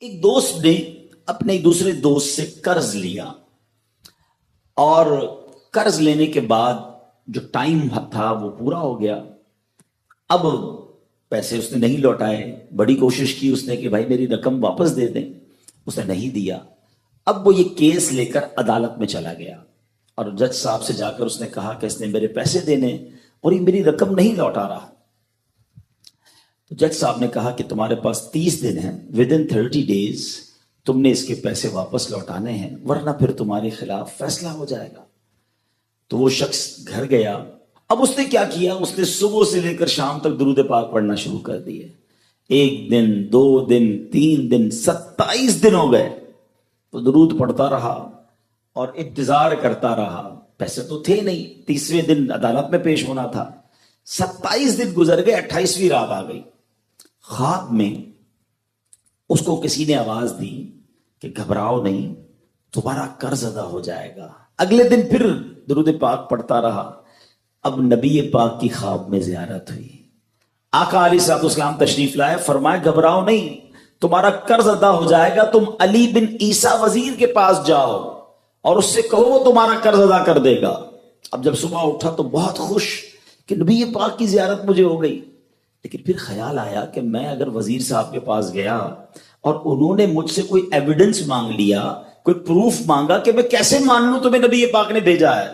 ایک دوست نے اپنے ایک دوسرے دوست سے قرض لیا اور قرض لینے کے بعد جو ٹائم تھا وہ پورا ہو گیا. اب پیسے اس نے نہیں لوٹائے. بڑی کوشش کی اس نے کہ بھائی میری رقم واپس دے دیں. اس نے نہیں دیا. اب وہ یہ کیس لے کر عدالت میں چلا گیا اور جج صاحب سے جا کر اس نے کہا کہ اس نے میرے پیسے دینے اور یہ میری رقم نہیں لوٹا رہا. تو جج صاحب نے کہا کہ تمہارے پاس 30 دن ہیں. ودن 30 days تم نے اس کے پیسے واپس لوٹانے ہیں ورنہ پھر تمہارے خلاف فیصلہ ہو جائے گا. تو وہ شخص گھر گیا. اب اس نے کیا کیا؟ اس نے صبح سے لے کر شام تک درود پاک پڑھنا شروع کر دیے. 1 دن 2 دن 3 دن 27 دن ہو گئے. تو درود پڑھتا رہا اور انتظار کرتا رہا. پیسے تو تھے نہیں. 30ویں دن عدالت میں پیش ہونا تھا. 27 دن گزر گئے. 28ویں رات آ گئی. خواب میں اس کو کسی نے آواز دی کہ گھبراؤ نہیں، تمہارا قرض ادا ہو جائے گا. اگلے دن پھر درود پاک پڑھتا رہا. اب نبی پاک کی خواب میں زیارت ہوئی. آقا علیہ الصلوۃ والسلام تشریف لائے. فرمایا گھبراؤ نہیں، تمہارا قرض ادا ہو جائے گا. تم علی بن عیسیٰ وزیر کے پاس جاؤ اور اس سے کہو وہ تمہارا قرض ادا کر دے گا. اب جب صبح اٹھا تو بہت خوش کہ نبی پاک کی زیارت مجھے ہو گئی. لیکن پھر خیال آیا کہ میں اگر وزیر صاحب کے پاس گیا اور انہوں نے مجھ سے کوئی ایویڈنس مانگ لیا، کوئی پروف مانگا، کہ میں کیسے مان لوں تمہیں نبی پاک نے بھیجا ہے؟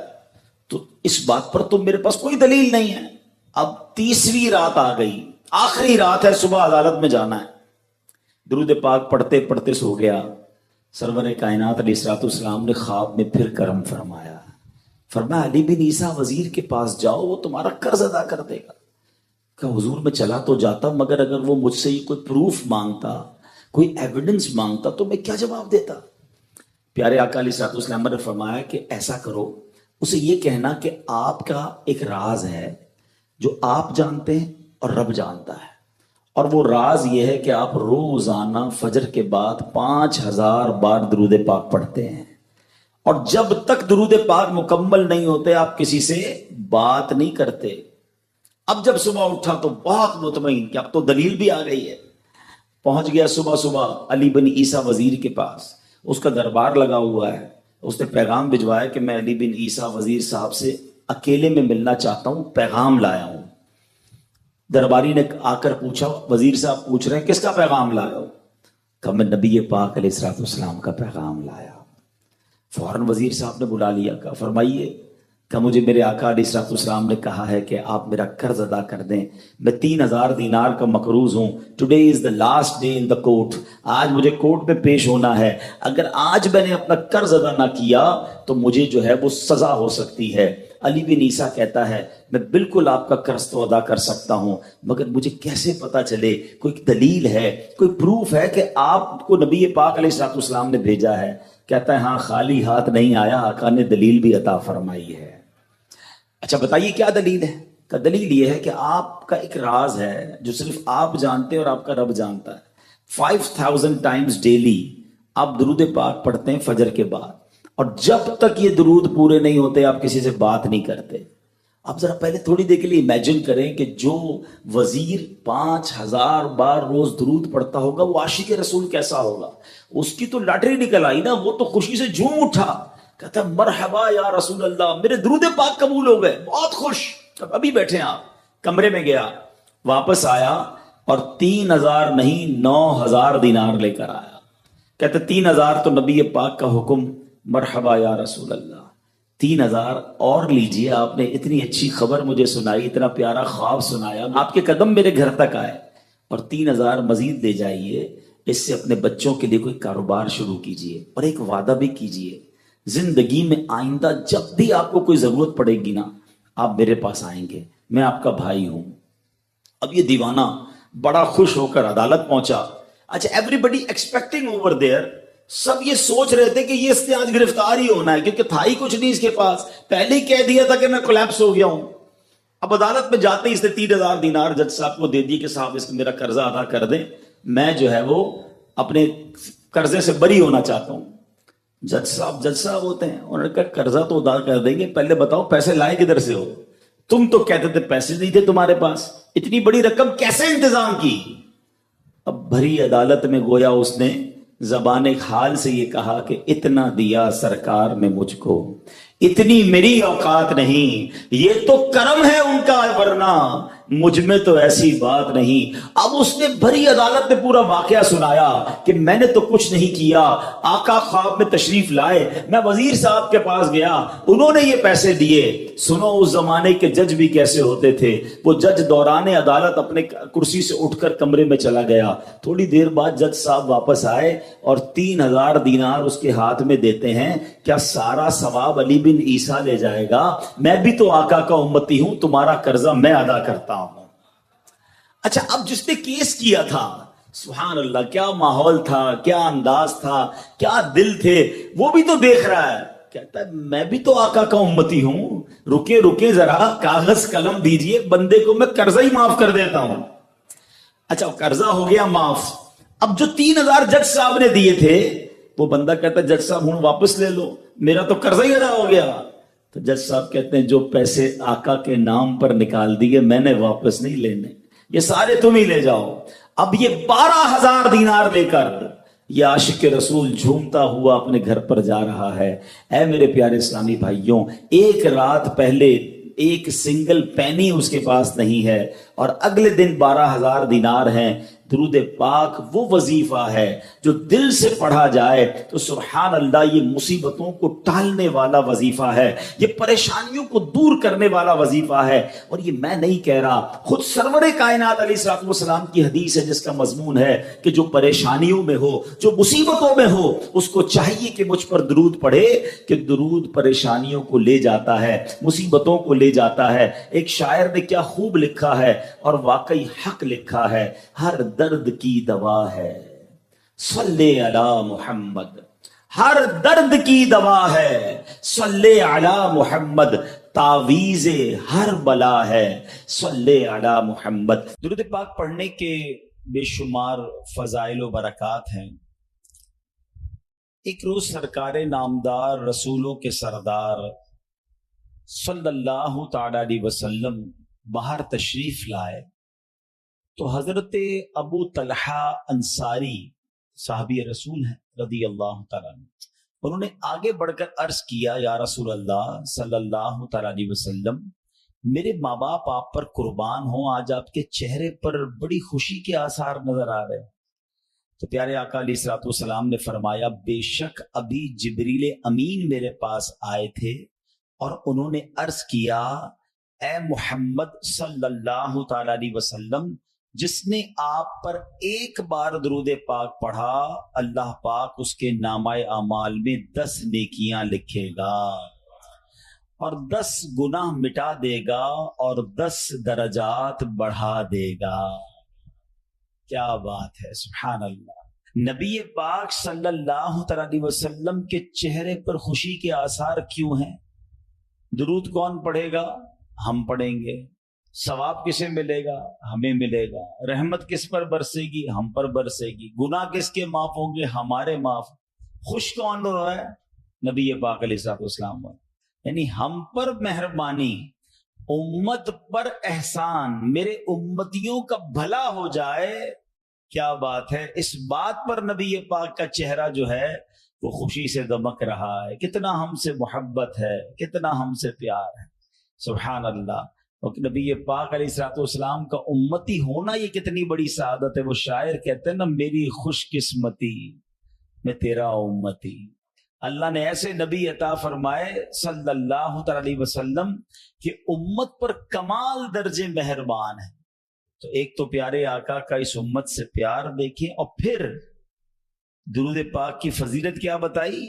تو اس بات پر تو میرے پاس کوئی دلیل نہیں ہے. اب 30ویں رات آ گئی. آخری رات ہے. صبح عدالت میں جانا ہے. درود پاک پڑھتے پڑھتے سو گیا. سرور کائنات علیہ الصلوۃ والسلام نے خواب میں پھر کرم فرمایا. فرمایا علی بن عیسیٰ وزیر کے پاس جاؤ، وہ تمہارا قرض ادا کر دے گا. کہ حضور میں چلا تو جاتا، مگر اگر وہ مجھ سے کوئی پروف مانگتا، کوئی ایویڈنس مانگتا تو میں کیا جواب دیتا؟ پیارے آقا علیہ الصلوۃ والسلام نے فرمایا کہ ایسا کرو، اسے یہ کہنا کہ آپ کا ایک راز ہے جو آپ جانتے ہیں اور رب جانتا ہے، اور وہ راز یہ ہے کہ آپ روزانہ فجر کے بعد 5000 بار درود پاک پڑھتے ہیں، اور جب تک درود پاک مکمل نہیں ہوتے آپ کسی سے بات نہیں کرتے. اب جب صبح اٹھا تو بہت مطمئن کہ اب تو دلیل بھی آ گئی ہے. پہنچ گیا صبح علی بن عیسیٰ وزیر کے پاس. اس کا دربار لگا ہوا ہے. اس نے پیغام بھجوایا کہ میں علی بن عیسیٰ وزیر صاحب سے اکیلے میں ملنا چاہتا ہوں، پیغام لایا ہوں. درباری نے آ کر پوچھا، وزیر صاحب پوچھ رہے ہیں کس کا پیغام لایا ہو؟ کہ میں نبی پاک علیہ الصلوۃ والسلام کا پیغام لایا. فوراً وزیر صاحب نے بلا لیا. کہا فرمائیے. کہ مجھے میرے آقا علیہ الصلوۃ والسلام نے کہا ہے کہ آپ میرا قرض ادا کر دیں. میں 3000 دینار کا مقروض ہوں. Today is the last day in the court. آج مجھے کورٹ میں پیش ہونا ہے. اگر آج میں نے اپنا قرض ادا نہ کیا تو مجھے جو ہے وہ سزا ہو سکتی ہے. علی بن عیسیٰ کہتا ہے میں بالکل آپ کا قرض تو ادا کر سکتا ہوں، مگر مجھے کیسے پتا چلے، کوئی دلیل ہے، کوئی پروف ہے کہ آپ کو نبی پاک علیہ الصلوۃ والسلام نے بھیجا ہے؟ کہتا ہے ہاں، خالی ہاتھ نہیں آیا، آقا نے دلیل بھی عطا فرمائی ہے. اچھا بتائیے کیا دلیل ہے؟ کہ دلیل یہ ہے کہ آپ کا ایک راز ہے جو صرف آپ جانتے ہیں اور آپ کا رب جانتا ہے. 5000 ٹائمز ڈیلی آپ درود پاک پڑھتے ہیں فجر کے بعد، اور جب تک یہ درود پورے نہیں ہوتے آپ کسی سے بات نہیں کرتے. آپ ذرا پہلے تھوڑی دیر کے لیے امیجن کریں کہ جو وزیر 5000 بار روز درود پڑھتا ہوگا وہ عاشق رسول کیسا ہوگا. اس کی تو لاٹری نکل آئی نا. وہ تو خوشی سے جھوم اٹھا، کہتا مرحبا یا رسول اللہ، میرے درود پاک قبول ہو گئے. بہت خوش. ابھی بیٹھے آپ. کمرے میں گیا، واپس آیا اور 3000 نہیں 9000 دینار لے کر آیا. کہتے 3000 تو نبی پاک کا حکم، مرحبا یا رسول اللہ. 3000 اور لیجئے. آپ نے اتنی اچھی خبر مجھے سنائی، اتنا پیارا خواب سنایا، آپ کے قدم میرے گھر تک آئے، اور 3000 مزید دے جائیے. اس سے اپنے بچوں کے لیے کوئی کاروبار شروع کیجئے، اور ایک وعدہ بھی کیجئے، زندگی میں آئندہ جب بھی آپ کو کوئی ضرورت پڑے گی نا، آپ میرے پاس آئیں گے، میں آپ کا بھائی ہوں. اب یہ دیوانہ بڑا خوش ہو کر عدالت پہنچا. اچھا everybody expecting over there, سب یہ سوچ رہے تھے کہ یہ اس نے آج گرفتار ہی ہونا ہے، کیونکہ تھا ہی کچھ نہیں اس کے پاس. پہلے ہی کہہ دیا تھا کہ میں کولیپس ہو گیا ہوں. اب عدالت میں جاتے ہی اس نے 3000 دینار جج صاحب کو دے دی کہ صاحب اس کو میرا قرضہ ادا کر دیں، میں جو ہے وہ اپنے قرضے سے بری ہونا چاہتا ہوں. جج صاحب ہوتے ہیں، انہوں نے کہا قرضہ تو ادا کر دیں گے، پہلے بتاؤ پیسے لائے کدھر سے ہو؟ تم تو کہتے تھے پیسے نہیں تھے تمہارے پاس، اتنی بڑی رقم کیسے انتظام کی؟ اب بھری عدالت میں گویا اس نے زبان حال سے یہ کہا کہ اتنا دیا سرکار نے مجھ کو، اتنی میری اوقات نہیں، یہ تو کرم ہے ان کا، ورنہ مجھ میں تو ایسی بات نہیں۔ اب اس نے بھری عدالت میں پورا واقعہ سنایا کہ میں نے تو کچھ نہیں کیا، آقا خواب میں تشریف لائے، میں وزیر صاحب کے پاس گیا، انہوں نے یہ پیسے دیے۔ سنو اس زمانے کے جج بھی کیسے ہوتے تھے، وہ جج دوران عدالت اپنے کرسی سے اٹھ کر کمرے میں چلا گیا، تھوڑی دیر بعد جج صاحب واپس آئے اور 3000 دینار اس کے ہاتھ میں دیتے ہیں۔ کیا سارا ثواب علی بن عیسیٰ لے جائے گا؟ میں بھی تو آقا کا امتی ہوں، تمہارا قرضہ میں ادا کرتا ہوں۔ اچھا، اب جس نے کیس کیا تھا، سبحان اللہ، کیا ماحول تھا، کیا انداز تھا، کیا دل تھے، وہ بھی تو دیکھ رہا ہے، کہتا ہے میں بھی تو آقا کا امتی ہوں، رکے رکے ذرا، کاغذ قلم دیجئے، بندے کو میں قرضہ ہی معاف کر دیتا ہوں۔ اچھا، قرضہ ہو گیا معاف۔ اب جو 3000 جج صاحب نے دیے تھے، وہ بندہ کہتا ہے جج صاحب ہوں واپس لے لو، میرا تو قرضہ ہی ادا ہو گیا۔ تو جج صاحب کہتے ہیں جو پیسے آقا کے نام پر نکال دیے میں نے واپس نہیں لینے، یہ سارے تم ہی لے جاؤ۔ اب یہ 12,000 دینار لے کر یہ عاشق رسول جھومتا ہوا اپنے گھر پر جا رہا ہے۔ اے میرے پیارے اسلامی بھائیوں، ایک رات پہلے ایک سنگل پینی اس کے پاس نہیں ہے، اور اگلے دن 12,000 دینار ہیں۔ درود پاک وہ وظیفہ ہے جو دل سے پڑھا جائے تو سبحان اللہ یہ مصیبتوں کو ٹالنے والا وظیفہ ہے، یہ پریشانیوں کو دور کرنے والا وظیفہ ہے۔ اور یہ میں نہیں کہہ رہا، خود سرور کائنات علیہ الصلوۃ والسلام کی حدیث ہے جس کا مضمون ہے کہ جو پریشانیوں میں ہو، جو مصیبتوں میں ہو، اس کو چاہیے کہ مجھ پر درود پڑھے، کہ درود پریشانیوں کو لے جاتا ہے، مصیبتوں کو لے جاتا ہے۔ ایک شاعر نے کیا خوب لکھا ہے، اور واقعی حق لکھا ہے، ہر درد کی دوا ہے صلی علی محمد، ہر درد کی دوا ہے صلی علی محمد، تعویذ ہر بلا ہے صلی علی محمد۔ درود پاک پڑھنے کے بے شمار فضائل و برکات ہیں۔ ایک روز سرکار نامدار، رسولوں کے سردار صلی اللہ تعالی علیہ وسلم باہر تشریف لائے تو حضرت ابو طلحہ انصاری صحابی رسول ہیں رضی اللہ تعالیٰ عنہ، انہوں نے آگے بڑھ کر عرض کیا یا رسول اللہ صلی اللہ تعالیٰ علیہ وسلم، میرے ماں باپ آپ پر قربان ہوں، آج آپ کے چہرے پر بڑی خوشی کے آثار نظر آ رہے ہیں۔ تو پیارے آقا علیہ الصلوۃ والسلام نے فرمایا بے شک ابھی جبریل امین میرے پاس آئے تھے اور انہوں نے عرض کیا اے محمد صلی اللہ تعالیٰ علیہ وسلم، جس نے آپ پر ایک بار درود پاک پڑھا اللہ پاک اس کے نامہ اعمال میں 10 نیکیاں لکھے گا اور 10 گناہ مٹا دے گا اور 10 درجات بڑھا دے گا۔ کیا بات ہے، سبحان اللہ۔ نبی پاک صلی اللہ علیہ وسلم کے چہرے پر خوشی کے آثار کیوں ہیں؟ درود کون پڑھے گا؟ ہم پڑھیں گے۔ ثواب کسے ملے گا؟ ہمیں ملے گا۔ رحمت کس پر برسے گی؟ ہم پر برسے گی۔ گناہ کس کے معاف ہوں گے؟ ہمارے معاف۔ خوش کون ہو رہا ہے؟ نبی پاک علیہ الصلوۃ والسلام، یعنی ہم پر مہربانی، امت پر احسان، میرے امتیوں کا بھلا ہو جائے۔ کیا بات ہے، اس بات پر نبی پاک کا چہرہ جو ہے وہ خوشی سے دمک رہا ہے، کتنا ہم سے محبت ہے، کتنا ہم سے پیار ہے، سبحان اللہ۔ اور نبی پاک علیہ الصلوۃ والسلام کا امتی ہونا یہ کتنی بڑی سعادت ہے۔ وہ شاعر کہتے ہیں نا، میری خوش قسمتی میں تیرا امتی۔ اللہ نے ایسے نبی عطا فرمائے صلی اللہ علیہ وسلم کہ امت پر کمال درجے مہربان ہے۔ تو ایک تو پیارے آقا کا اس امت سے پیار دیکھیں، اور پھر درود پاک کی فضیلت کیا بتائی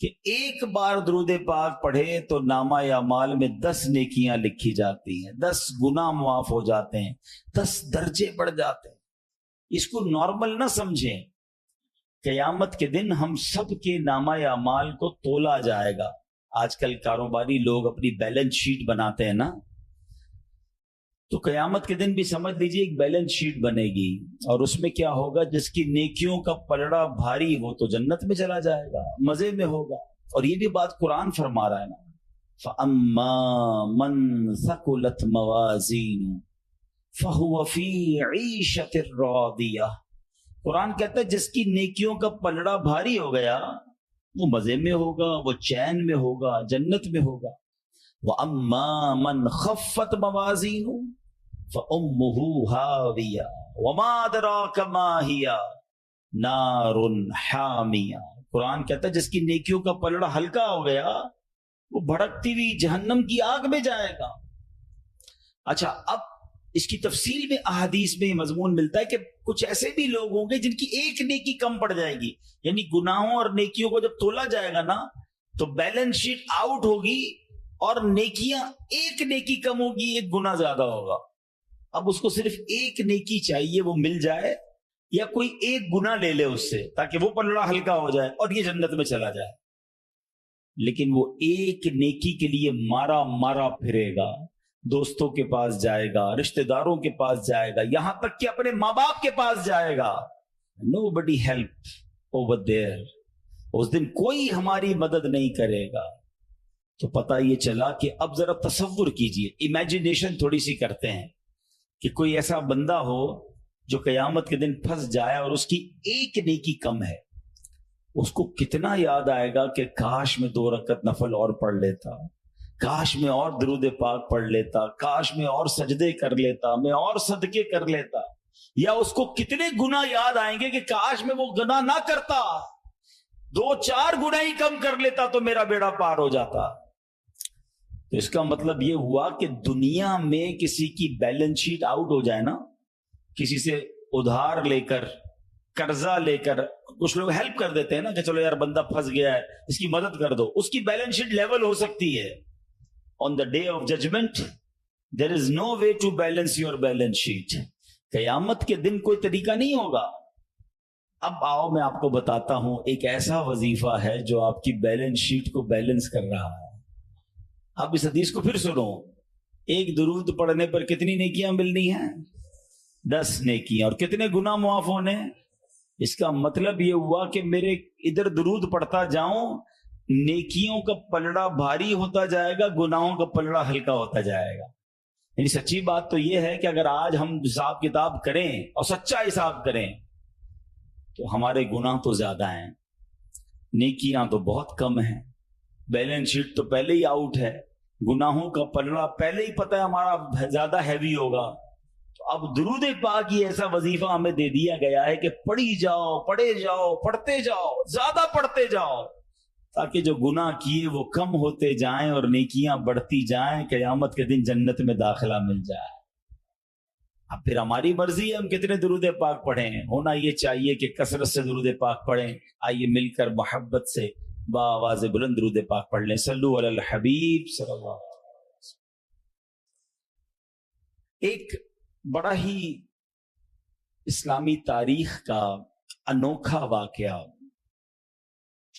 کہ ایک بار درود پاک پڑھے تو نامہ اعمال میں 10 نیکیاں لکھی جاتی ہیں، 10 گناہ معاف ہو جاتے ہیں، 10 درجے بڑھ جاتے ہیں۔ اس کو نارمل نہ سمجھیں، قیامت کے دن ہم سب کے نامہ اعمال کو تولا جائے گا۔ آج کل کاروباری لوگ اپنی بیلنس شیٹ بناتے ہیں نا، تو قیامت کے دن بھی سمجھ لیجیے ایک بیلنس شیٹ بنے گی، اور اس میں کیا ہوگا، جس کی نیکیوں کا پلڑا بھاری وہ تو جنت میں چلا جائے گا، مزے میں ہوگا۔ اور یہ بھی بات قرآن فرما رہا ہے نا، فَأَمَّا مَنْ ثَقُلَتْ مَوَازِينُهُ فَهُوَ فِي عِيشَةٍ رَاضِيَةٍ قرآن کہتا ہے جس کی نیکیوں کا پلڑا بھاری ہو گیا وہ مزے میں ہوگا، وہ چین میں ہوگا، جنت میں ہوگا۔ وَأَمَّا مَنْ خَفَّتْ مَوَازِينُهُ فَأُمُّهُ هَاوِيَةٌ وَمَا أَدْرَاكَ مَا هِيَ نَارٌ حَامِيَةٌ۔ قرآن کہتا ہے جس کی نیکیوں کا پلڑا ہلکا ہو گیا وہ بھڑکتی ہوئی جہنم کی آگ میں جائے گا۔ اچھا، اب اس کی تفصیل میں احادیث میں یہ مضمون ملتا ہے کہ کچھ ایسے بھی لوگ ہوں گے جن کی ایک نیکی کم پڑ جائے گی، یعنی گناہوں اور نیکیوں کو جب تولا جائے گا نا تو بیلنس شیٹ آؤٹ ہوگی اور نیکیاں، ایک نیکی کم ہوگی، ایک گناہ زیادہ ہوگا۔ اب اس کو صرف ایک نیکی چاہیے وہ مل جائے، یا کوئی ایک گناہ لے لے اس سے تاکہ وہ پلڑا ہلکا ہو جائے اور یہ جنت میں چلا جائے۔ لیکن وہ ایک نیکی کے لیے مارا مارا پھرے گا، دوستوں کے پاس جائے گا، رشتہ داروں کے پاس جائے گا، یہاں تک کہ اپنے ماں باپ کے پاس جائے گا۔ Nobody help over there۔ اس دن کوئی ہماری مدد نہیں کرے گا۔ تو پتہ یہ چلا کہ اب ذرا تصور کیجئے، امیجنیشن تھوڑی سی کرتے ہیں کہ کوئی ایسا بندہ ہو جو قیامت کے دن پھنس جائے اور اس کی ایک نیکی کم ہے، اس کو کتنا یاد آئے گا کہ کاش میں 2 رکعت نفل اور پڑھ لیتا، کاش میں اور درود پاک پڑھ لیتا، کاش میں اور سجدے کر لیتا، میں اور صدقے کر لیتا۔ یا اس کو کتنے گناہ یاد آئیں گے کہ کاش میں وہ گناہ نہ کرتا، 2-4 گناہ ہی کم کر لیتا تو میرا بیڑا پار ہو جاتا۔ تو اس کا مطلب یہ ہوا کہ دنیا میں کسی کی بیلنس شیٹ آؤٹ ہو جائے نا، کسی سے ادھار لے کر، قرضہ لے کر، کچھ لوگ ہیلپ کر دیتے ہیں نا کہ چلو یار بندہ پھنس گیا ہے اس کی مدد کر دو، اس کی بیلنس شیٹ لیول ہو سکتی ہے۔ On the day of judgment, there is no way to balance your balance sheet۔ قیامت کے دن کوئی طریقہ نہیں ہوگا۔ اب آؤ میں آپ کو بتاتا ہوں ایک ایسا وظیفہ ہے جو آپ کی بیلنس شیٹ کو بیلنس کر رہا ہے۔ اب اس حدیث کو پھر سنو، ایک درود پڑھنے پر کتنی نیکیاں ملنی ہیں؟ 10 نیکیاں، اور کتنے گناہ معاف ہونے؟ اس کا مطلب یہ ہوا کہ میرے ادھر درود پڑھتا جاؤں، نیکیوں کا پلڑا بھاری ہوتا جائے گا، گناہوں کا پلڑا ہلکا ہوتا جائے گا۔ یعنی سچی بات تو یہ ہے کہ اگر آج ہم حساب کتاب کریں اور سچا حساب کریں تو ہمارے گناہ تو زیادہ ہیں، نیکیاں تو بہت کم ہیں، بیلنس شیٹ تو پہلے ہی آؤٹ ہے، گناہوں کا پلڑا پہلے ہی پتہ ہے ہمارا زیادہ ہیوی ہوگا۔ تو اب درود پاک یہ ایسا وظیفہ ہمیں دے دیا گیا ہے کہ پڑھی جاؤ، پڑھے جاؤ، پڑھتے جاؤ، زیادہ پڑھتے جاؤ، تاکہ جو گناہ کیے وہ کم ہوتے جائیں اور نیکیاں بڑھتی جائیں، قیامت کے دن جنت میں داخلہ مل جائے۔ اب پھر ہماری مرضی ہے ہم کتنے درود پاک پڑھیں، ہونا یہ چاہیے کہ کثرت سے درود پاک پڑھیں۔ آئیے مل کر محبت سے بآواز بلند درود پاک پڑھ لیں۔ صلو علی الحبیب صلی اللہ علیہ وسلم۔ ایک بڑا ہی اسلامی تاریخ کا انوکھا واقعہ،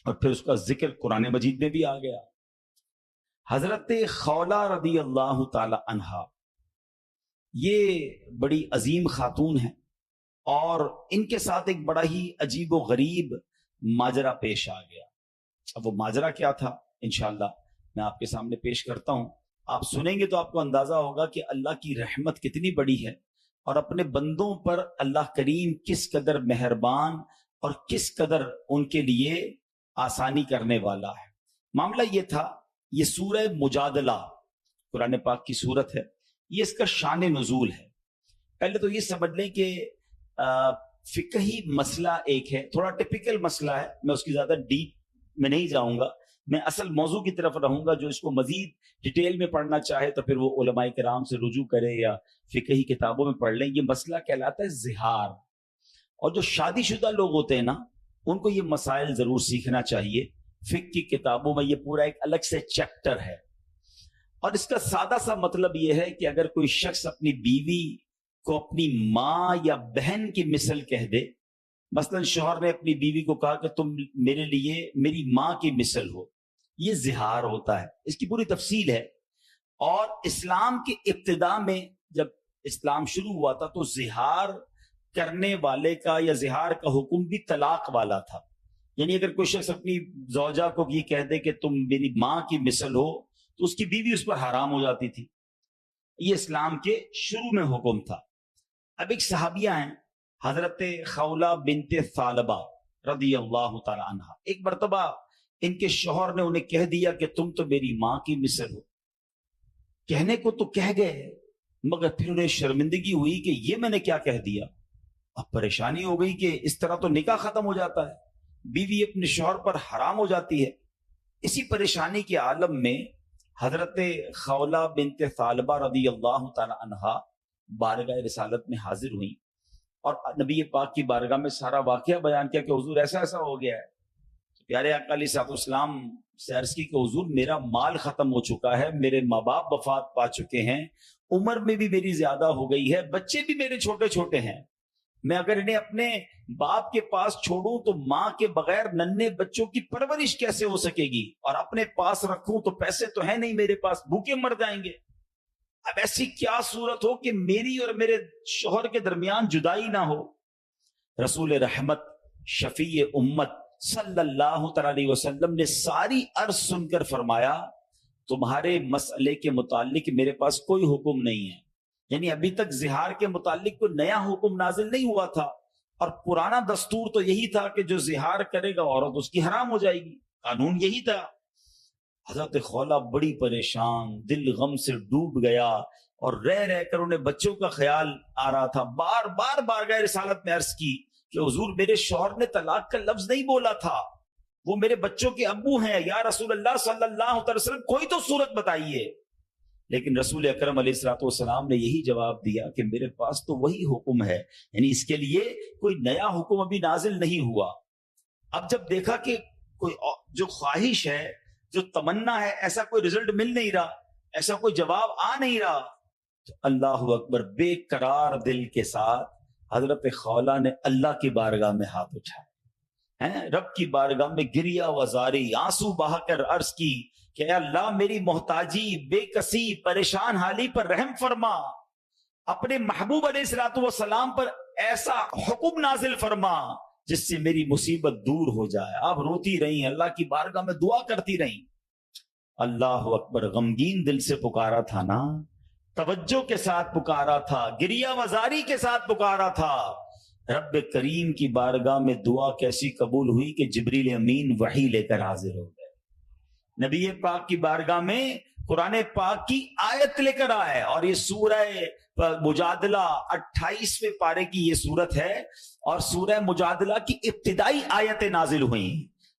اور پھر اس کا ذکر قرآن مجید میں بھی آ گیا۔ حضرت خولہ رضی اللہ تعالی عنہا یہ بڑی عظیم خاتون ہیں، اور ان کے ساتھ ایک بڑا ہی عجیب و غریب ماجرا پیش آ گیا۔ اب وہ ماجرا کیا تھا انشاءاللہ میں آپ کے سامنے پیش کرتا ہوں، آپ سنیں گے تو آپ کو اندازہ ہوگا کہ اللہ کی رحمت کتنی بڑی ہے، اور اپنے بندوں پر اللہ کریم کس قدر مہربان اور کس قدر ان کے لیے آسانی کرنے والا ہے۔ معاملہ یہ تھا، یہ سورہ مجادلہ قرآن پاک کی سورت ہے، یہ اس کا شان نزول ہے۔ پہلے تو یہ سمجھ لیں کہ فقہی مسئلہ ایک ہے، تھوڑا ٹپیکل مسئلہ ہے، میں اس کی زیادہ ڈیپ میں نہیں جاؤں گا، میں اصل موضوع کی طرف رہوں گا۔ جو اس کو مزید ڈیٹیل میں پڑھنا چاہے تو پھر وہ علماء کرام سے رجوع کرے یا فقہی کتابوں میں پڑھ لیں۔ یہ مسئلہ کہلاتا ہے زہار، اور جو شادی شدہ لوگ ہوتے ہیں نا ان کو یہ مسائل ضرور سیکھنا چاہیے۔ فقہ کی کتابوں میں یہ پورا ایک الگ سے چیپٹر ہے، اور اس کا سادہ سا مطلب یہ ہے کہ اگر کوئی شخص اپنی بیوی کو اپنی ماں یا بہن کی مثل کہہ دے، مثلا شوہر نے اپنی بیوی کو کہا کہ تم میرے لیے میری ماں کی مثل ہو، یہ زہار ہوتا ہے۔ اس کی پوری تفصیل ہے، اور اسلام کی ابتدا میں جب اسلام شروع ہوا تھا تو زہار کرنے والے کا یا زہار کا حکم بھی طلاق والا تھا۔ یعنی اگر کوئی شخص اپنی زوجہ کو یہ کہہ دے کہ تم میری ماں کی مثل ہو تو اس کی بیوی اس پر حرام ہو جاتی تھی۔ یہ اسلام کے شروع میں حکم تھا۔ اب ایک صحابیہ ہیں حضرت خولہ بنت ثعلبہ رضی اللہ تعالی عنہا، ایک مرتبہ ان کے شوہر نے انہیں کہہ دیا کہ تم تو میری ماں کی مثل ہو. کہنے کو تو کہہ گئے، مگر پھر انہیں شرمندگی ہوئی کہ یہ میں نے کیا کہہ دیا. اب پریشانی ہو گئی کہ اس طرح تو نکاح ختم ہو جاتا ہے، بیوی اپنے شوہر پر حرام ہو جاتی ہے. اسی پریشانی کے عالم میں حضرت خولہ بنت ثعلبہ رضی اللہ تعالی عنہا بارگاہ رسالت میں حاضر ہوئیں اور نبی پاک کی بارگاہ میں سارا واقعہ بیان کیا کہ حضور ایسا ایسا ہو گیا ہے. تو پیارے آقا علیہ الصلوۃ والسلام سے عرض کی کہ حضور میرا مال ختم ہو چکا ہے، میرے ماں باپ وفات پا چکے ہیں، عمر میں بھی میری زیادہ ہو گئی ہے، بچے بھی میرے چھوٹے چھوٹے ہیں، میں اگر انہیں اپنے باپ کے پاس چھوڑوں تو ماں کے بغیر ننھے بچوں کی پرورش کیسے ہو سکے گی، اور اپنے پاس رکھوں تو پیسے تو ہیں نہیں میرے پاس، بھوکے مر جائیں گے. اب ایسی کیا صورت ہو کہ میری اور میرے شوہر کے درمیان جدائی نہ ہو. رسول رحمت شفیع امت صلی اللہ تعالی علیہ وسلم نے ساری عرض سن کر فرمایا تمہارے مسئلے کے متعلق میرے پاس کوئی حکم نہیں ہے. یعنی ابھی تک زہار کے متعلق کوئی نیا حکم نازل نہیں ہوا تھا، اور پرانا دستور تو یہی تھا کہ جو زہار کرے گا عورت اس کی حرام ہو جائے گی، قانون یہی تھا. حضرت خولہ بڑی پریشان، دل غم سے ڈوب گیا، اور رہ رہ کر انہیں بچوں کا خیال آ رہا تھا. بار بار بارگاہ رسالت میں عرض کی کہ حضور میرے شوہر نے طلاق کا لفظ نہیں بولا تھا، وہ میرے بچوں کے ابو ہیں، یا رسول اللہ صلی اللہ علیہ وسلم کوئی تو صورت بتائیے. لیکن رسول اکرم علیہ الصلوۃ والسلام نے یہی جواب دیا کہ میرے پاس تو وہی حکم ہے، یعنی اس کے لیے کوئی نیا حکم ابھی نازل نہیں ہوا. اب جب دیکھا کہ کوئی جو خواہش ہے، جو تمنا ہے، ایسا کوئی رزلٹ مل نہیں رہا، ایسا کوئی جواب آ نہیں رہا، تو اللہ اکبر، بے قرار دل کے ساتھ حضرت خولہ نے اللہ کی بارگاہ میں ہاتھ اٹھائے، رب کی بارگاہ میں گریہ وزاری، آنسو بہا کر عرض کی کہ اے اللہ میری محتاجی، بے کسی، پریشان حالی پر رحم فرما، اپنے محبوب علیہ الصلوۃ والسلام پر ایسا حکم نازل فرما جس سے میری مصیبت دور ہو جائے. آپ روتی رہیں، اللہ کی بارگاہ میں دعا کرتی رہیں. اللہ اکبر، غمگین دل سے پکارا تھا نا، توجہ کے ساتھ پکارا تھا، گریہ وزاری کے ساتھ پکارا تھا. رب کریم کی بارگاہ میں دعا کیسی قبول ہوئی کہ جبریل امین وحی لے کر حاضر ہو گئے. نبی پاک کی بارگاہ میں قرآن پاک کی آیت لے کر آئے، اور یہ سورہ مجادلہ 28ویں پارے کی یہ سورت ہے، اور سورہ مجادلہ کی ابتدائی آیتیں نازل ہوئیں.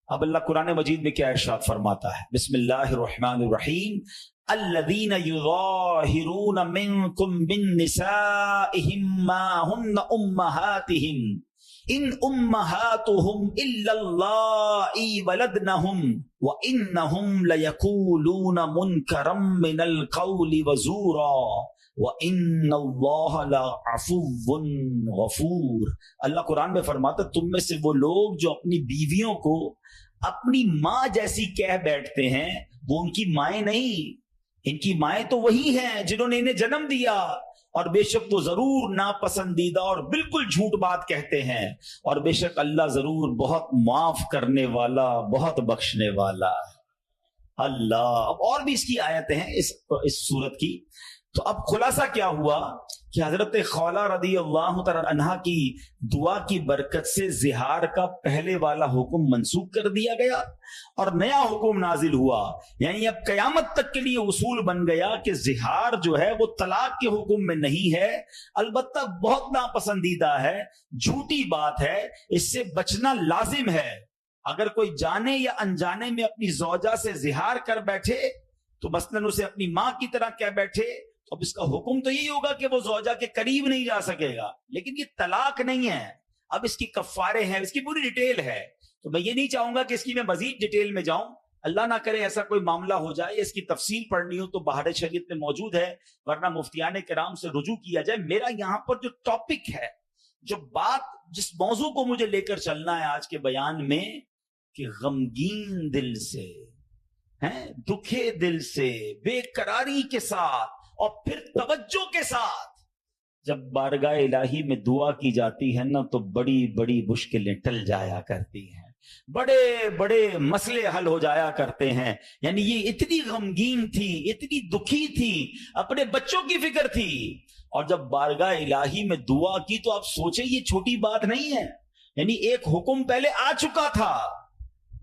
اب اللہ قرآن مجید میں کیا ارشاد فرماتا ہے؟ بسم اللہ الرحمن الرحیم. الذین یظاہرون منکم من نسائہم ما ہن امہاتہم ان امہاتہم الا اللائی ولدنہم وانہم لیقولون منکرا من القول وزورا وان اللہ لعفو غفور. اللہ قرآن میں فرماتا تم میں سے وہ لوگ جو اپنی بیویوں کو اپنی ماں جیسی کہہ بیٹھتے ہیں، وہ ان کی مائیں نہیں، ان کی مائیں تو وہی ہیں جنہوں نے انہیں جنم دیا، اور بے شک وہ ضرور ناپسندیدہ اور بالکل جھوٹ بات کہتے ہیں، اور بے شک اللہ ضرور بہت معاف کرنے والا، بہت بخشنے والا. اللہ، اب اور بھی اس کی آیتیں ہیں اس سورت کی. تو اب خلاصہ کیا ہوا کہ حضرت خولہ رضی اللہ تعالی عنہا کی دعا کی برکت سے زہار کا پہلے والا حکم منسوخ کر دیا گیا، اور نیا حکم نازل ہوا. یعنی اب قیامت تک کے لیے اصول بن گیا کہ زہار جو ہے وہ طلاق کے حکم میں نہیں ہے، البتہ بہت ناپسندیدہ ہے، جھوٹی بات ہے، اس سے بچنا لازم ہے. اگر کوئی جانے یا انجانے میں اپنی زوجہ سے زہار کر بیٹھے تو مثلاً اسے اپنی ماں کی طرح کہہ بیٹھے، تو اب اس کا حکم تو یہی ہوگا کہ وہ زوجہ کے قریب نہیں جا سکے گا، لیکن یہ طلاق نہیں ہے. اب اس کی کفارے ہیں، اس کی پوری ڈیٹیل ہے، تو میں یہ نہیں چاہوں گا کہ اس کی میں مزید ڈیٹیل میں جاؤں، اللہ نہ کرے ایسا کوئی معاملہ ہو جائے. اس کی تفصیل پڑھنی ہو تو بہار شریعت میں موجود ہے، ورنہ مفتیان کرام سے رجوع کیا جائے. میرا یہاں پر جو ٹاپک ہے، جو بات، جس موضوع کو مجھے لے کر چلنا ہے آج کے بیان میں، کہ غمگین دل سے، دکھے دل سے، بے قراری کے ساتھ، اور پھر توجہ کے ساتھ جب بارگاہ الہی میں دعا کی جاتی ہے نا، تو بڑی بڑی مشکلیں ٹل جایا کرتی ہیں، بڑے بڑے مسئلے حل ہو جایا کرتے ہیں. یعنی یہ اتنی غمگین تھی، اتنی دکھی تھی، اپنے بچوں کی فکر تھی، اور جب بارگاہ الہی میں دعا کی تو آپ سوچیں یہ چھوٹی بات نہیں ہے، یعنی ایک حکم پہلے آ چکا تھا،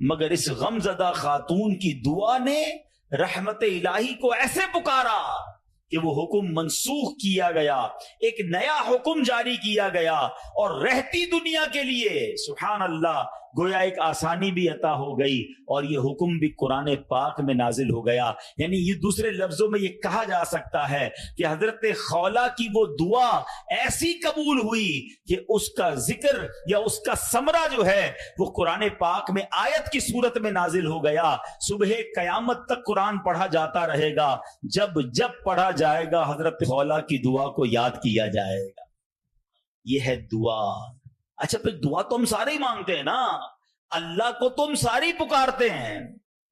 مگر اس غم زدہ خاتون کی دعا نے رحمت الہی کو ایسے پکارا کہ وہ حکم منسوخ کیا گیا، ایک نیا حکم جاری کیا گیا، اور رہتی دنیا کے لیے سبحان اللہ گویا ایک آسانی بھی عطا ہو گئی، اور یہ حکم بھی قرآن پاک میں نازل ہو گیا۔ یعنی یہ دوسرے لفظوں میں یہ کہا جا سکتا ہے کہ حضرت خولہ کی وہ دعا ایسی قبول ہوئی کہ اس کا ذکر یا اس کا ثمرہ جو ہے وہ قرآن پاک میں آیت کی صورت میں نازل ہو گیا۔ صبح قیامت تک قرآن پڑھا جاتا رہے گا، جب جب پڑھا جائے گا حضرت خولہ کی دعا کو یاد کیا جائے گا۔ یہ ہے دعا۔ اچھا پھر دعا تو ہم سارے ہی مانگتے ہیں نا، اللہ کو تو ہم سارے ہی پکارتے ہیں،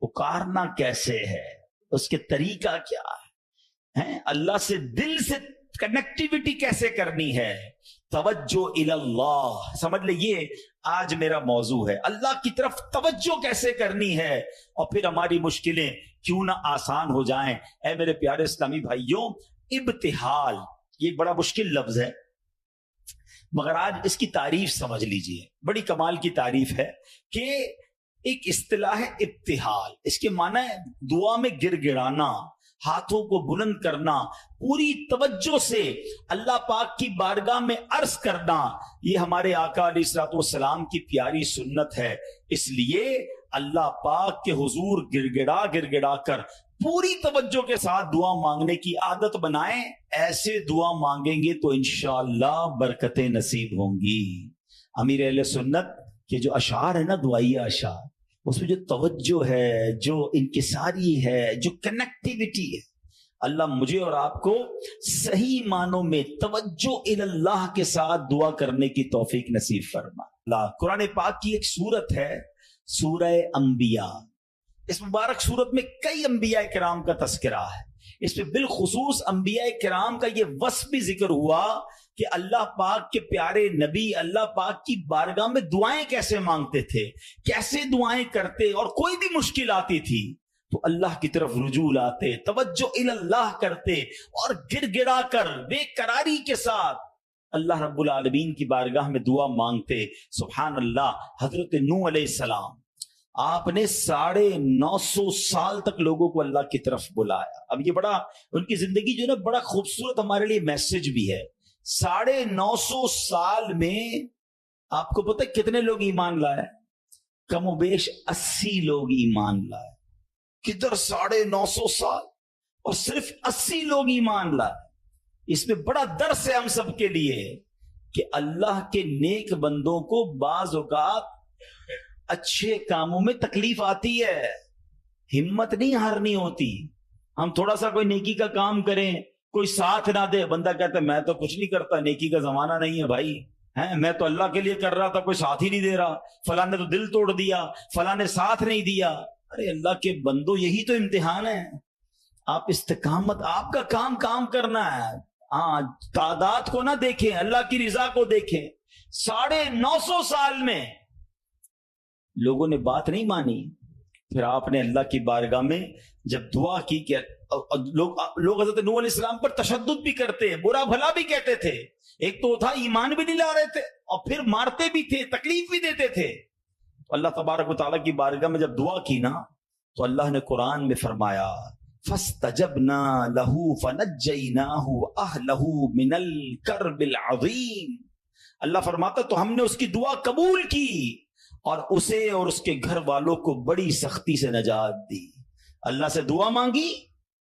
پکارنا کیسے ہے، اس کے طریقہ کیا ہے، اللہ سے دل سے کنیکٹیویٹی کیسے کرنی ہے، توجہ اللہ، سمجھ لے یہ آج میرا موضوع ہے، اللہ کی طرف توجہ کیسے کرنی ہے، اور پھر ہماری مشکلیں کیوں نہ آسان ہو جائیں۔ اے میرے پیارے اسلامی بھائیوں، ابتحال یہ ایک بڑا مشکل لفظ ہے، مگر آج اس کی تعریف سمجھ لیجئے، بڑی کمال کی تعریف ہے کہ ایک اصطلاح ہے ابتحال، اس کے معنی ہے دعا میں گر گڑانا، ہاتھوں کو بلند کرنا، پوری توجہ سے اللہ پاک کی بارگاہ میں عرض کرنا۔ یہ ہمارے آقا علیہ الصلوۃ والسلام کی پیاری سنت ہے، اس لیے اللہ پاک کے حضور گر گڑا کر پوری توجہ کے ساتھ دعا مانگنے کی عادت بنائیں۔ ایسے دعا مانگیں گے تو انشاءاللہ برکتیں نصیب ہوں گی۔ امیر اہل سنت کے جو اشعار ہے نا، دعائیہ اشعار، اس میں جو توجہ ہے، جو انکساری ہے، جو کنیکٹیویٹی ہے، اللہ مجھے اور آپ کو صحیح معنوں میں توجہ اللہ کے ساتھ دعا کرنے کی توفیق نصیب فرما۔ اللہ قرآن پاک کی ایک سورت ہے سورہ انبیاء، اس مبارک سورت میں کئی انبیاء کرام کا تذکرہ ہے، اس میں بالخصوص انبیاء کرام کا یہ وصف بھی ذکر ہوا کہ اللہ پاک کے پیارے نبی اللہ پاک کی بارگاہ میں دعائیں کیسے مانگتے تھے، کیسے دعائیں کرتے، اور کوئی بھی مشکل آتی تھی تو اللہ کی طرف رجوع لاتے، توجہ اللہ کرتے، اور گر گڑا کر بے قراری کے ساتھ اللہ رب العالمین کی بارگاہ میں دعا مانگتے۔ سبحان اللہ، حضرت نوح علیہ السلام، آپ نے 950 سال تک لوگوں کو اللہ کی طرف بلایا۔ اب یہ بڑا ان کی زندگی جو ہے نا بڑا خوبصورت ہمارے لیے میسج بھی ہے۔ 950 سال میں آپ کو پتہ کتنے لوگ ایمان لائے؟ کم و بیش 80 لوگ ایمان لائے۔ کدھر 950 سال اور صرف 80 لوگ ایمان لائے؟ اس میں بڑا درس ہے ہم سب کے لیے کہ اللہ کے نیک بندوں کو بعض اوقات اچھے کاموں میں تکلیف آتی ہے، ہمت نہیں ہارنی ہوتی۔ ہم تھوڑا سا کوئی نیکی کا کام کریں، کوئی ساتھ نہ دے، بندہ کہتا ہے میں تو کچھ نہیں کرتا، نیکی کا زمانہ نہیں ہے بھائی، میں تو اللہ کے لیے کر رہا تھا، کوئی ساتھ ہی نہیں دے رہا، فلاں نے تو دل توڑ دیا، فلاں نے ساتھ نہیں دیا۔ ارے اللہ کے بندو، یہی تو امتحان ہے، آپ استقامت، آپ کا کام کرنا ہے، تعداد کو نہ دیکھیں، اللہ کی رضا کو دیکھیں۔ 950 سال میں لوگوں نے بات نہیں مانی، پھر آپ نے اللہ کی بارگاہ میں جب دعا کی کہ لوگ حضرت نوح علیہ السلام پر تشدد بھی کرتے، برا بھلا بھی کہتے تھے، ایک تو تھا ایمان بھی نہیں لا رہے تھے، اور پھر مارتے بھی تھے، تکلیف بھی دیتے تھے۔ تو اللہ تبارک و تعالیٰ کی بارگاہ میں جب دعا کی نا تو اللہ نے قرآن میں فرمایا فَاسْتَجَبْنَا لَهُ فَنَجَّيْنَاهُ وَأَهْلَهُ مِنَ الْكَرْبِ الْعَظِيمِ۔ اللہ فرماتا تو ہم نے اس کی دعا قبول کی اور اسے اور اس کے گھر والوں کو بڑی سختی سے نجات دی۔ اللہ سے دعا مانگی،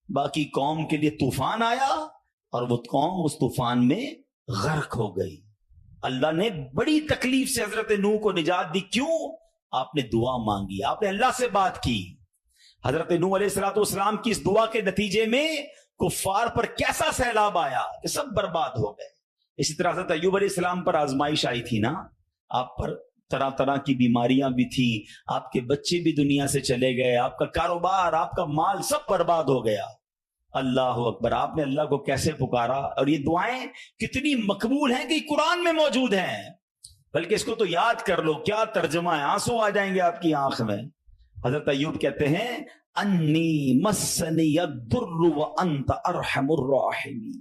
باقی قوم کے لیے طوفان آیا اور وہ قوم اس طوفان میں غرق ہو گئی۔ اللہ نے بڑی تکلیف سے حضرت نوح کو نجات دی، کیوں؟ آپ نے دعا مانگی، آپ نے اللہ سے بات کی۔ حضرت نوح علیہ الصلوۃ والسلام کی اس دعا کے نتیجے میں کفار پر کیسا سیلاب آیا کہ سب برباد ہو گئے۔ اسی طرح حضرت ایوب علیہ السلام پر آزمائش آئی تھی نا، آپ پر طرح طرح کی بیماریاں بھی تھیں، آپ کے بچے بھی دنیا سے چلے گئے، آپ کا کاروبار، آپ کا مال سب برباد ہو گیا۔ اللہ اکبر، آپ نے اللہ کو کیسے پکارا، اور یہ دعائیں کتنی مقبول ہیں کہ قرآن میں موجود ہیں، بلکہ اس کو تو یاد کر لو، کیا ترجمہ ہے، آنسو آ جائیں گے آپ کی آنکھ میں۔ حضرت ایوب کہتے ہیں انی مسنی الضر وانت ارحم الراحمین،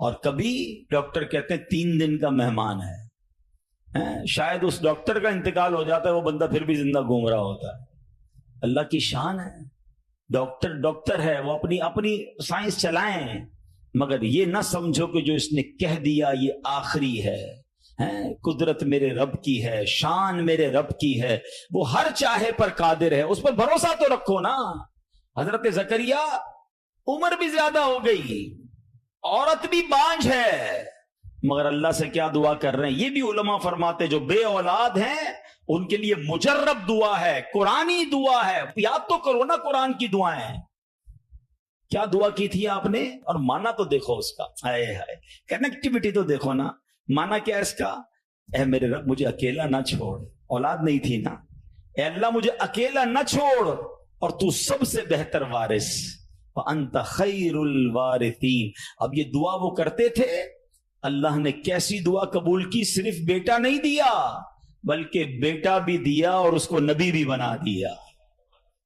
اور کبھی ڈاکٹر کہتے ہیں 3 دن کا مہمان ہے، شاید اس ڈاکٹر کا انتقال ہو جاتا ہے، وہ بندہ پھر بھی زندہ گھوم رہا ہوتا ہے۔ اللہ کی شان ہے، ڈاکٹر ہے، وہ اپنی سائنس چلائیں، مگر یہ نہ سمجھو کہ جو اس نے کہہ دیا یہ آخری ہے۔ قدرت میرے رب کی ہے، شان میرے رب کی ہے، وہ ہر چاہے پر قادر ہے، اس پر بھروسہ تو رکھو نا۔ حضرت زکریا عمر بھی زیادہ ہو گئی، عورت بھی بانجھ ہے، مگر اللہ سے کیا دعا کر رہے ہیں؟ یہ بھی علماء فرماتے جو بے اولاد ہیں ان کے لیے مجرب دعا ہے، قرآنی دعا ہے، یاد تو کرو نا قرآن کی دعائیں۔ کیا دعا کی تھی آپ نے؟ اور مانا تو دیکھو اس کا، ہائے ہائے، کنیکٹیوٹی تو دیکھو نا۔ مانا کیا اس کا؟ اے میرے رب مجھے اکیلا نہ چھوڑ، اولاد نہیں تھی نا، اے اللہ مجھے اکیلا نہ چھوڑ، اور تو سب سے بہتر وارث، وانت خیر الوارثین۔ اب یہ دعا وہ کرتے تھے، اللہ نے کیسی دعا قبول کی؟ صرف بیٹا نہیں دیا بلکہ بیٹا بھی دیا اور اس کو نبی بھی بنا دیا،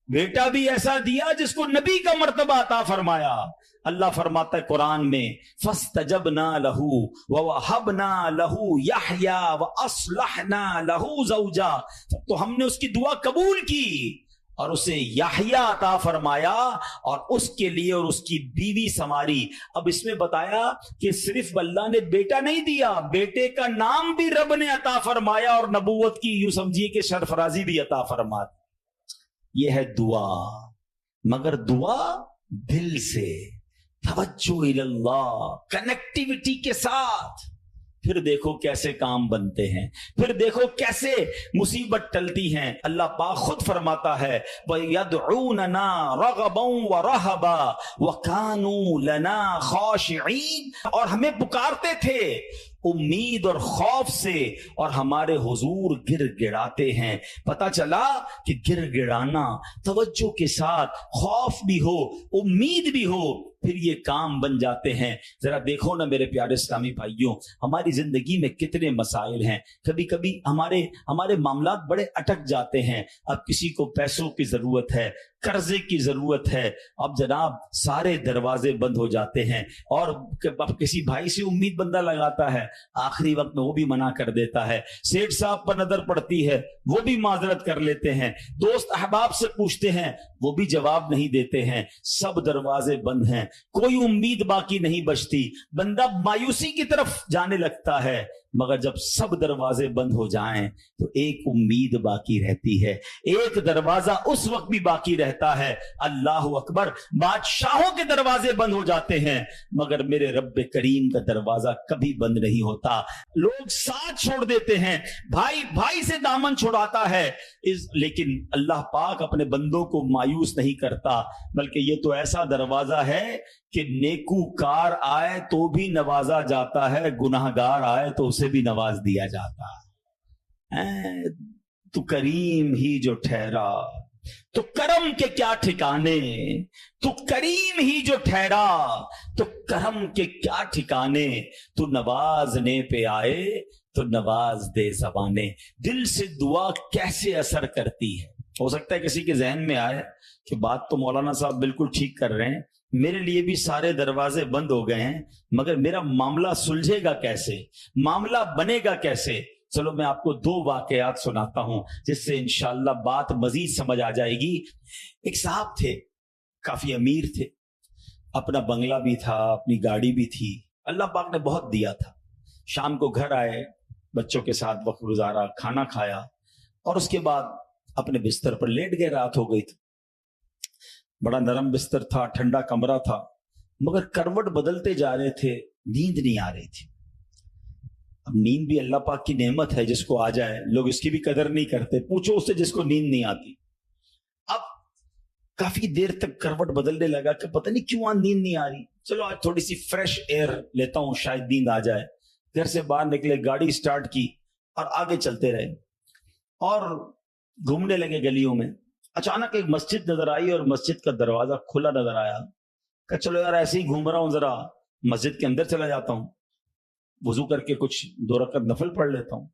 بیٹا بھی ایسا دیا جس کو نبی کا مرتبہ عطا فرمایا۔ اللہ فرماتا ہے قرآن میں فاستجبنا له ووهبنا له يحيى واصلحنا له زوجا، تو ہم نے اس کی دعا قبول کی اور اسے یحییٰ عطا فرمایا اور اس کے لیے اور اس کی بیوی سنواری۔ اب اس میں بتایا کہ صرف اللہ نے بیٹا نہیں دیا، بیٹے کا نام بھی رب نے عطا فرمایا اور نبوت کی یوں سمجھیے کہ سرفرازی بھی عطا فرما دی۔ یہ ہے دعا، مگر دعا دل سے، توجہ اللہ، کنیکٹیوٹی کے ساتھ۔ پھر دیکھو کیسے کام بنتے ہیں، پھر دیکھو کیسے مصیبت ٹلتی ہیں۔ اللہ پاک خود فرماتا ہے وَيَدْعُونَنَا رَغَبًا وَرَهَبًا وَكَانُوا لَنَا خَاشِعِينَ، اور ہمیں پکارتے تھے امید اور خوف سے، اور ہمارے حضور گر گڑاتے ہیں۔ پتہ چلا کہ گر گڑانا، توجہ کے ساتھ، خوف بھی ہو امید بھی ہو، پھر یہ کام بن جاتے ہیں۔ ذرا دیکھو نا میرے پیارے اسلامی بھائیوں، ہماری زندگی میں کتنے مسائل ہیں، کبھی کبھی ہمارے معاملات بڑے اٹک جاتے ہیں۔ اب کسی کو پیسوں کی ضرورت ہے، قرضے کی ضرورت ہے، اب جناب سارے دروازے بند ہو جاتے ہیں، اور اب کسی بھائی سے امید بندہ لگاتا ہے، آخری وقت میں وہ بھی منع کر دیتا ہے، سیٹھ صاحب پر نظر پڑتی ہے وہ بھی معذرت کر لیتے ہیں، دوست احباب سے پوچھتے ہیں وہ بھی جواب نہیں دیتے ہیں، سب دروازے بند ہیں، کوئی امید باقی نہیں بچتی، بندہ مایوسی کی طرف جانے لگتا ہے۔ مگر جب سب دروازے بند ہو جائیں تو ایک امید باقی رہتی ہے، ایک دروازہ اس وقت بھی باقی رہتا ہے، اللہ اکبر۔ بادشاہوں کے دروازے بند ہو جاتے ہیں مگر میرے رب کریم کا دروازہ کبھی بند نہیں ہوتا۔ لوگ ساتھ چھوڑ دیتے ہیں، بھائی سے دامن چھڑاتا ہے، لیکن اللہ پاک اپنے بندوں کو مایوس نہیں کرتا، بلکہ یہ تو ایسا دروازہ ہے کہ نیکوکار آئے تو بھی نوازا جاتا ہے، گناہگار آئے تو اسے بھی نواز دیا جاتا ہے۔ تو کریم ہی جو ٹھہرا تو کرم کے کیا ٹھکانے، تو کریم ہی جو ٹھہرا تو کرم کے کیا ٹھکانے، تو نوازنے پہ آئے تو نواز دے زبانے۔ دل سے دعا کیسے اثر کرتی ہے؟ ہو سکتا ہے کسی کے ذہن میں آئے کہ بات تو مولانا صاحب بالکل ٹھیک کر رہے ہیں، میرے لیے بھی سارے دروازے بند ہو گئے ہیں، مگر میرا معاملہ سلجھے گا کیسے، معاملہ بنے گا کیسے؟ چلو میں آپ کو 2 واقعات سناتا ہوں جس سے انشاءاللہ بات مزید سمجھ آ جائے گی۔ ایک صاحب تھے، کافی امیر تھے، اپنا بنگلہ بھی تھا، اپنی گاڑی بھی تھی، اللہ پاک نے بہت دیا تھا۔ شام کو گھر آئے، بچوں کے ساتھ وقت گزارا، کھانا کھایا، اور اس کے بعد اپنے بستر پر لیٹ گئے، رات ہو گئی تھی، بڑا نرم بستر تھا، ٹھنڈا کمرہ تھا، مگر کروٹ بدلتے جا رہے تھے، نیند نہیں آ رہی تھی۔ اب نیند بھی اللہ پاک کی نعمت ہے، جس کو آ جائے لوگ اس کی بھی قدر نہیں کرتے، پوچھو اس سے جس کو نیند نہیں آتی۔ اب کافی دیر تک کروٹ بدلنے لگا کہ پتہ نہیں کیوں نیند نہیں آ رہی، چلو آج تھوڑی سی فریش ایئر لیتا ہوں، شاید نیند آ جائے۔ گھر سے باہر نکلے، گاڑی سٹارٹ کی اور آگے چلتے رہے اور گھومنے لگے گلیوں میں۔ اچانک ایک مسجد نظر آئی اور مسجد کا دروازہ کھلا نظر آیا، کہ چلو یار ایسے ہی گھوم رہا ہوں، ذرا مسجد کے اندر چلا جاتا ہوں، وضو کر کے کچھ 2 رکعت نفل پڑھ لیتا ہوں۔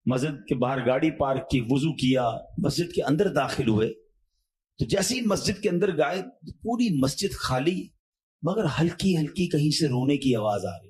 مسجد کے باہر گاڑی پارک کی، وضو کیا، مسجد کے اندر داخل ہوئے تو جیسے ہی مسجد کے اندر گئے پوری مسجد خالی، مگر ہلکی ہلکی کہیں سے رونے کی آواز آ رہی۔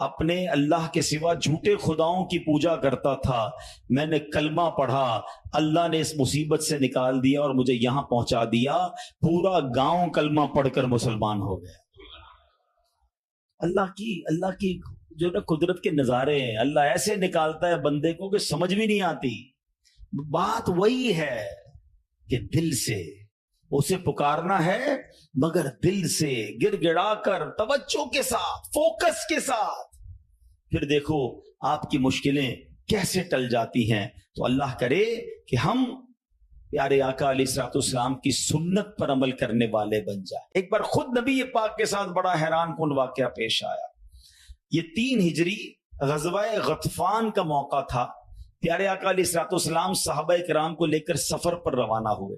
اپنے اللہ کے سوا جھوٹے خداؤں کی پوجا کرتا تھا، میں نے کلمہ پڑھا، اللہ نے اس مصیبت سے نکال دیا اور مجھے یہاں پہنچا دیا، پورا گاؤں کلمہ پڑھ کر مسلمان ہو گیا۔ اللہ کی جو نا قدرت کے نظارے ہیں، اللہ ایسے نکالتا ہے بندے کو کہ سمجھ بھی نہیں آتی۔ بات وہی ہے کہ دل سے اسے پکارنا ہے، مگر دل سے گڑ گڑا کر توجہ کے ساتھ، فوکس کے ساتھ، پھر دیکھو آپ کی مشکلیں کیسے ٹل جاتی ہیں۔ تو اللہ کرے کہ ہم پیارے آقا علیہ الصلوۃ والسلام کی سنت پر عمل کرنے والے بن جائیں۔ ایک بار خود نبی پاک کے ساتھ بڑا حیران کن واقعہ پیش آیا۔ یہ 3 ہجری غزوہ غطفان کا موقع تھا۔ پیارے آقا علیہ الصلوۃ والسلام صحابہ کرام کو لے کر سفر پر روانہ ہوئے،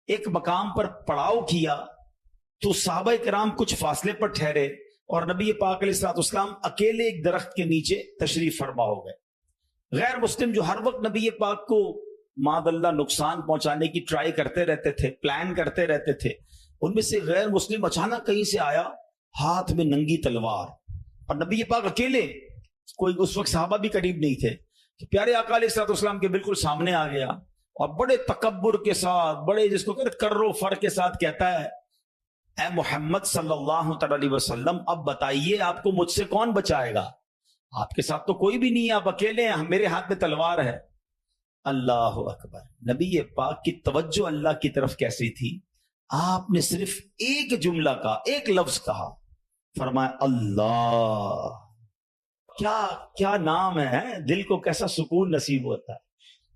ایک مقام پر پڑاؤ کیا تو صحابہ کرام کچھ فاصلے پر ٹھہرے اور نبی پاک علیہ الصلوۃ والسلام اکیلے ایک درخت کے نیچے تشریف فرما ہو گئے۔ غیر مسلم جو ہر وقت نبی پاک کو معاذ اللہ نقصان پہنچانے کی ٹرائی کرتے رہتے تھے، پلان کرتے رہتے تھے، ان میں سے غیر مسلم اچانک کہیں سے آیا ہاتھ میں ننگی تلوار، اور نبی پاک اکیلے، کوئی اس وقت صحابہ بھی قریب نہیں تھے، تو پیارے آقا علیہ الصلوۃ والسلام کے بالکل سامنے آ گیا اور بڑے تکبر کے ساتھ، بڑے جس کو کہتے کر و فر کے ساتھ کہتا ہے، اے محمد صلی اللہ تعالی علیہ وسلم، اب بتائیے آپ کو مجھ سے کون بچائے گا؟ آپ کے ساتھ تو کوئی بھی نہیں ہے، آپ اکیلے ہیں، میرے ہاتھ میں تلوار ہے۔ اللہ اکبر! نبی پاک کی توجہ اللہ کی طرف کیسی تھی؟ آپ نے صرف ایک جملہ کا، ایک لفظ کہا، فرمایا اللہ۔ کیا نام ہے، دل کو کیسا سکون نصیب ہوتا ہے۔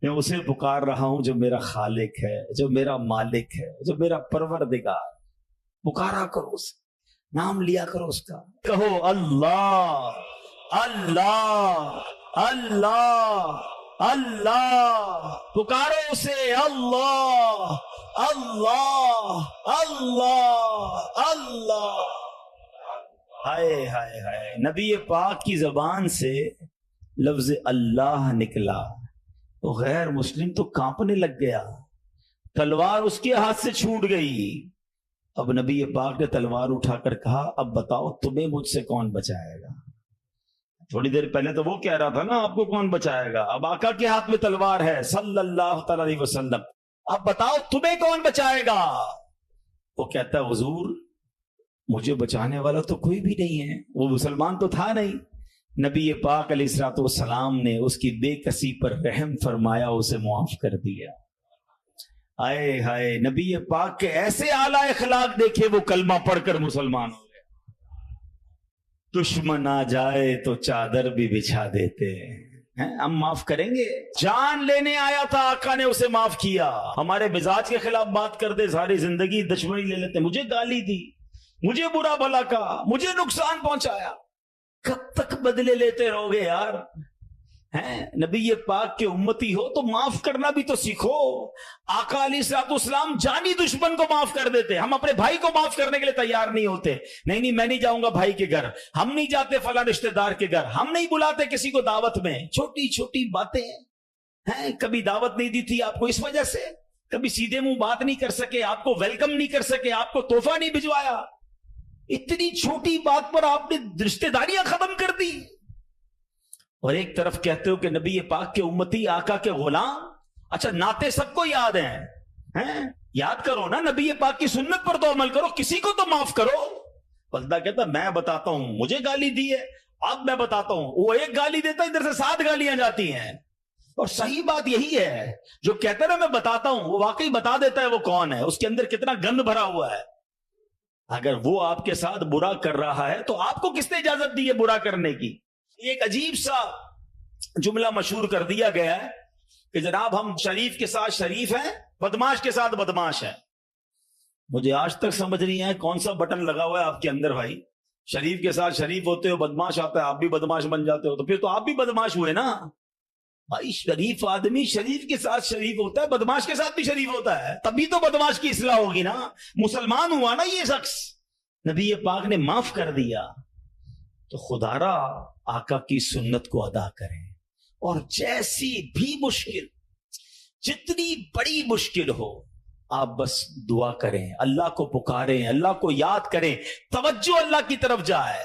میں اسے پکار رہا ہوں جو میرا خالق ہے، جو میرا مالک ہے، جو میرا پروردگار۔ پکارا کرو اسے، نام لیا کرو اس کا، کہو اللہ اللہ اللہ اللہ، پکارو اسے، اللہ اللہ اللہ اللہ۔ ہائے ہائے ہائے! نبی پاک کی زبان سے لفظ اللہ نکلا تو غیر مسلم تو کانپنے لگ گیا، تلوار اس کے ہاتھ سے چھوٹ گئی۔ اب نبی پاک نے تلوار اٹھا کر کہا، اب بتاؤ تمہیں مجھ سے کون بچائے گا؟ تھوڑی دیر پہلے تو وہ کہہ رہا تھا نا آپ کو کون بچائے گا، اب آقا کے ہاتھ میں تلوار ہے صلی اللہ تعالی علیہ وسلم، اب بتاؤ تمہیں کون بچائے گا؟ وہ کہتا ہے حضور مجھے بچانے والا تو کوئی بھی نہیں ہے، وہ مسلمان تو تھا نہیں۔ نبی پاک علیہ الصلوۃ والسلام نے اس کی بے کسی پر رحم فرمایا، اسے معاف کر دیا۔ آئے ہائے! نبی پاک کے ایسے اعلیٰ اخلاق دیکھے، وہ کلمہ پڑھ کر مسلمان ہو گیا۔ دشمن آ جائے تو چادر بھی بچھا دیتے ہیں، ہم معاف کریں گے۔ جان لینے آیا تھا، آقا نے اسے معاف کیا۔ ہمارے مزاج کے خلاف بات کر دے، ساری زندگی دشمنی لے لیتے، مجھے گالی دی، مجھے برا بھلا کہا، مجھے نقصان پہنچایا۔ کب تک بدلے لیتے رہو گے یار؟ نبی پاک کے امتی ہو تو معاف کرنا بھی تو سیکھو۔ آقا علیہ الصلوۃ والسلام جانی دشمن کو معاف کر دیتے، ہم اپنے بھائی کو معاف کرنے کے لیے تیار نہیں ہوتے۔ نہیں میں نہیں جاؤں گا بھائی کے گھر، ہم نہیں جاتے فلاں رشتہ دار کے گھر، ہم نہیں بلاتے کسی کو دعوت میں۔ چھوٹی چھوٹی باتیں ہیں، کبھی دعوت نہیں دی تھی آپ کو اس وجہ سے، کبھی سیدھے منہ بات نہیں کر سکے، آپ کو ویلکم نہیں کر سکے، آپ کو تحفہ نہیں بھجوایا، اتنی چھوٹی بات پر آپ نے رشتہ داریاں ختم کر دی۔ اور ایک طرف کہتے ہو کہ نبی پاک کے امتی، آقا کے غلام، اچھا نعتیں سب کو یاد ہیں، یاد کرو نا، نبی پاک کی سنت پر تو عمل کرو، کسی کو تو معاف کرو۔ بندہ کہتا میں بتاتا ہوں، مجھے گالی دی ہے، اب میں بتاتا ہوں، وہ ایک گالی دیتا ہے، ادھر سے 7 گالیاں جاتی ہیں۔ اور صحیح بات یہی ہے، جو کہتا ہے نا میں بتاتا ہوں، وہ واقعی بتا دیتا ہے وہ کون ہے، اس کے اندر کتنا گند بھرا ہوا ہے۔ اگر وہ آپ کے ساتھ برا کر رہا ہے تو آپ کو کس نے اجازت دی ہے برا کرنے کی؟ ایک عجیب سا جملہ مشہور کر دیا گیا ہے کہ جناب ہم شریف کے ساتھ شریف ہیں، بدماش کے ساتھ بدماش ہیں۔ مجھے آج تک سمجھ نہیں ہے کون سا بٹن لگا ہوا ہے آپ کے اندر بھائی، شریف کے ساتھ شریف ہوتے ہو، بدماش آتا ہے آپ بھی بدماش بن جاتے ہو، تو پھر تو آپ بھی بدماش ہوئے نا بھائی۔ شریف آدمی شریف کے ساتھ شریف ہوتا ہے، بدماش کے ساتھ بھی شریف ہوتا ہے، تبھی تو بدماش کی اصلاح ہوگی نا، مسلمان ہوا نا یہ شخص۔ نبی پاک نے معاف کر دیا، تو خدا را آقا کی سنت کو ادا کریں، اور جیسی بھی مشکل، جتنی بڑی مشکل ہو، آپ بس دعا کریں، اللہ کو پکاریں، اللہ کو یاد کریں، توجہ اللہ کی طرف جائے۔